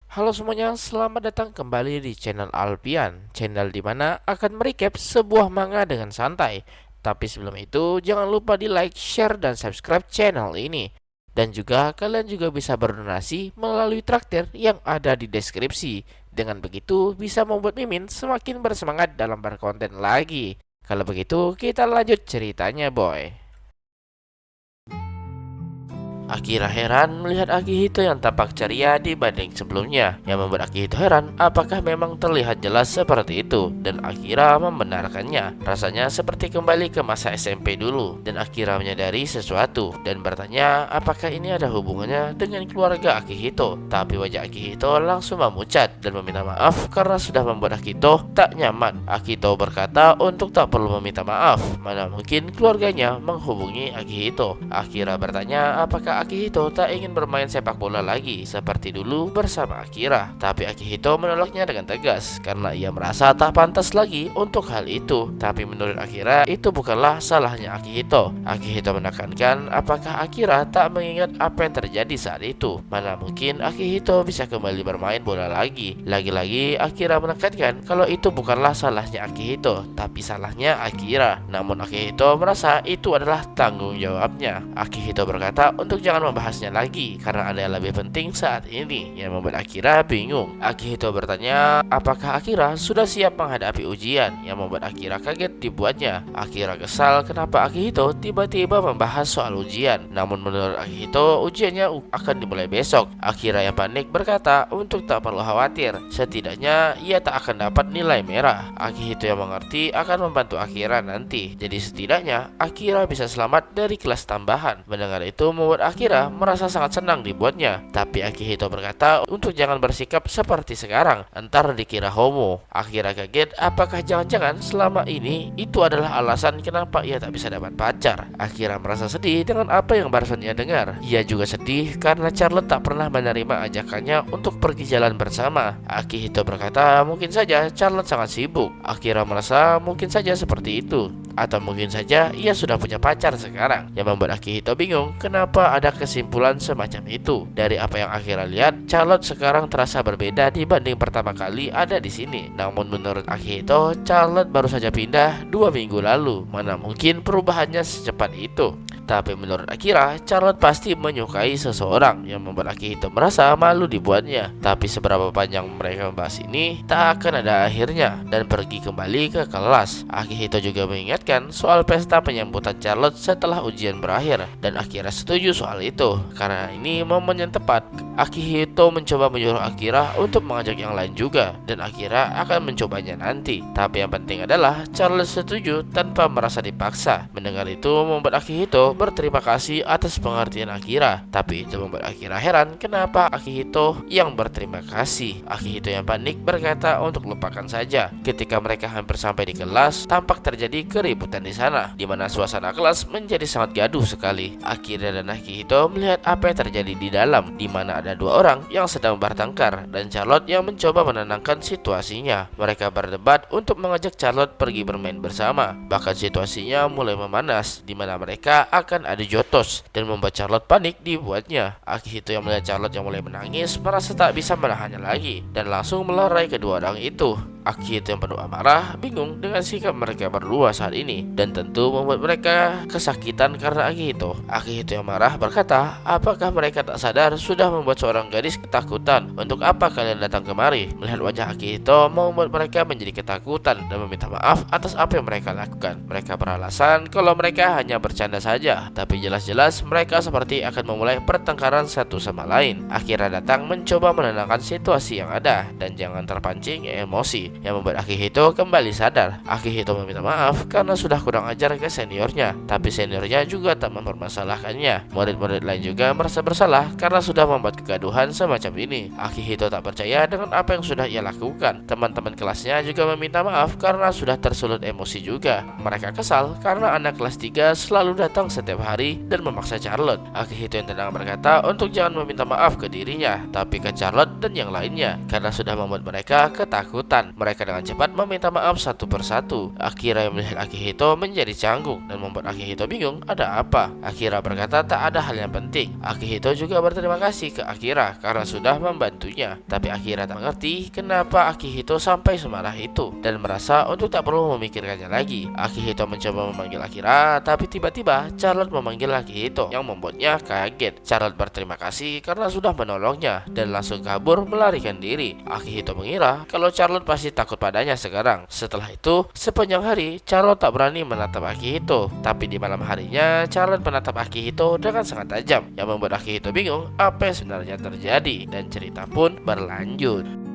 Halo semuanya, selamat datang kembali di channel Alpian, channel dimana akan merecap sebuah manga dengan santai. Tapi sebelum itu, jangan lupa di like, share, dan subscribe channel ini. Dan juga kalian juga bisa berdonasi melalui traktir yang ada di deskripsi. Dengan begitu, bisa membuat Mimin semakin bersemangat dalam berkonten lagi. Kalau begitu, kita lanjut ceritanya, boy. Akira heran melihat Akihito yang tampak ceria dibanding sebelumnya. Yang membuat Akihito heran apakah memang terlihat jelas seperti itu. Dan Akira membenarkannya. Rasanya seperti kembali ke masa SMP dulu. Dan Akira menyadari sesuatu dan bertanya apakah ini ada hubungannya dengan keluarga Akihito. Tapi wajah Akihito langsung memucat dan meminta maaf karena sudah membuat Akihito tak nyaman. Akihito berkata untuk tak perlu meminta maaf. Mana mungkin keluarganya menghubungi Akihito. Akira bertanya apakah Akihito tak ingin bermain sepak bola lagi seperti dulu bersama Akira. Tapi Akihito menolaknya dengan tegas karena ia merasa tak pantas lagi untuk hal itu. Tapi menurut Akira itu bukanlah salahnya Akihito. Akihito menekankan apakah Akira tak mengingat apa yang terjadi saat itu. Mana mungkin Akihito bisa kembali bermain bola lagi. Lagi-lagi Akira menekankan kalau itu bukanlah salahnya Akihito, tapi salahnya Akira. Namun Akihito merasa itu adalah tanggung jawabnya. Akihito berkata untuk jangan membahasnya lagi karena ada yang lebih penting saat ini, yang membuat Akira bingung. Akihito bertanya apakah Akira sudah siap menghadapi ujian, yang membuat Akira kaget dibuatnya. Akira kesal kenapa Akihito tiba-tiba membahas soal ujian. Namun menurut Akihito ujiannya akan dimulai besok. Akira yang panik berkata untuk tak perlu khawatir, setidaknya ia tak akan dapat nilai merah. Akihito yang mengerti akan membantu Akira nanti. Jadi setidaknya Akira bisa selamat dari kelas tambahan. Mendengar itu membuat Akira merasa sangat senang dibuatnya. Tapi Akihito berkata untuk jangan bersikap seperti sekarang, entar dikira homo. Akira kaget apakah jangan-jangan selama ini itu adalah alasan kenapa ia tak bisa dapat pacar. Akira merasa sedih dengan apa yang barusan ia dengar. Ia juga sedih karena Charlotte tak pernah menerima ajakannya untuk pergi jalan bersama. Akihito berkata mungkin saja Charlotte sangat sibuk. Akira merasa mungkin saja seperti itu, atau mungkin saja ia sudah punya pacar sekarang. Yang membuat Akihito bingung kenapa ada kesimpulan semacam itu. Dari apa yang Akira lihat, Charlotte sekarang terasa berbeda dibanding pertama kali ada di sini. Namun menurut Akihito, Charlotte baru saja pindah 2 minggu lalu. Mana mungkin perubahannya secepat itu. Tapi menurut Akira, Charlotte pasti menyukai seseorang, yang membuat Akihito merasa malu dibuatnya. Tapi seberapa panjang mereka membahas ini, tak akan ada akhirnya dan pergi kembali ke kelas. Akihito juga mengingatkan soal pesta penyambutan Charlotte setelah ujian berakhir, dan Akira setuju soal itu. Karena ini momen yang tepat, Akihito mencoba menyuruh Akira untuk mengajak yang lain juga, dan Akira akan mencobanya nanti. Tapi yang penting adalah Charlotte setuju tanpa merasa dipaksa. Mendengar itu membuat Akihito berterima kasih atas pengertian Akira. Tapi itu membuat Akira heran kenapa Akihito yang berterima kasih. Akihito yang panik berkata untuk lupakan saja. Ketika mereka hampir sampai di kelas, tampak terjadi keributan di sana, di mana suasana kelas menjadi sangat gaduh sekali. Akira dan Akihito melihat apa yang terjadi di dalam, di mana ada 2 orang yang sedang bertengkar dan Charlotte yang mencoba menenangkan situasinya. Mereka berdebat untuk mengajak Charlotte pergi bermain bersama. Bahkan situasinya mulai memanas, di mana mereka akan adu jotos dan membuat Charlotte panik dibuatnya. Akihito yang melihat Charlotte yang mulai menangis merasa tak bisa menahannya lagi dan langsung melerai kedua orang itu. Akihito yang penuh amarah bingung dengan sikap mereka berdua saat ini dan tentu membuat mereka kesakitan karena Akihito. Akihito yang marah berkata, apakah mereka tak sadar sudah membuat seorang gadis ketakutan? Untuk apa kalian datang kemari? Melihat wajah Akihito membuat mereka menjadi ketakutan dan meminta maaf atas apa yang mereka lakukan. Mereka beralasan kalau mereka hanya bercanda saja, tapi jelas-jelas mereka seperti akan memulai pertengkaran satu sama lain. Akira datang mencoba menenangkan situasi yang ada dan jangan terpancing emosi, yang membuat Akihito kembali sadar. Akihito meminta maaf karena sudah kurang ajar ke seniornya, tapi seniornya juga tak mempermasalahkannya. Murid-murid lain juga merasa bersalah karena sudah membuat kegaduhan semacam ini. Akihito tak percaya dengan apa yang sudah ia lakukan. Teman-teman kelasnya juga meminta maaf karena sudah tersulut emosi juga. Mereka kesal karena anak kelas 3 selalu datang setiap hari dan memaksa Charlotte. Akihito yang tenang berkata untuk jangan meminta maaf ke dirinya, tapi ke Charlotte dan yang lainnya karena sudah membuat mereka ketakutan. Mereka dengan cepat meminta maaf satu persatu. Akira yang melihat Akihito menjadi canggung dan membuat Akihito bingung ada apa. Akira berkata tak ada hal yang penting. Akihito juga berterima kasih ke Akira karena sudah membantunya. Tapi Akira tak mengerti kenapa Akihito sampai semarah itu dan merasa untuk tak perlu memikirkannya lagi. Akihito mencoba memanggil Akira, tapi tiba-tiba Charlotte memanggil Akihito yang membuatnya kaget. Charlotte berterima kasih karena sudah menolongnya dan langsung kabur melarikan diri. Akihito mengira kalau Charlotte pasti takut padanya sekarang. Setelah itu, sepanjang hari Charlotte tak berani menatap Akihito. Tapi di malam harinya, Charlotte menatap Akihito dengan sangat tajam yang membuat Akihito bingung apa yang sebenarnya terjadi dan cerita pun berlanjut.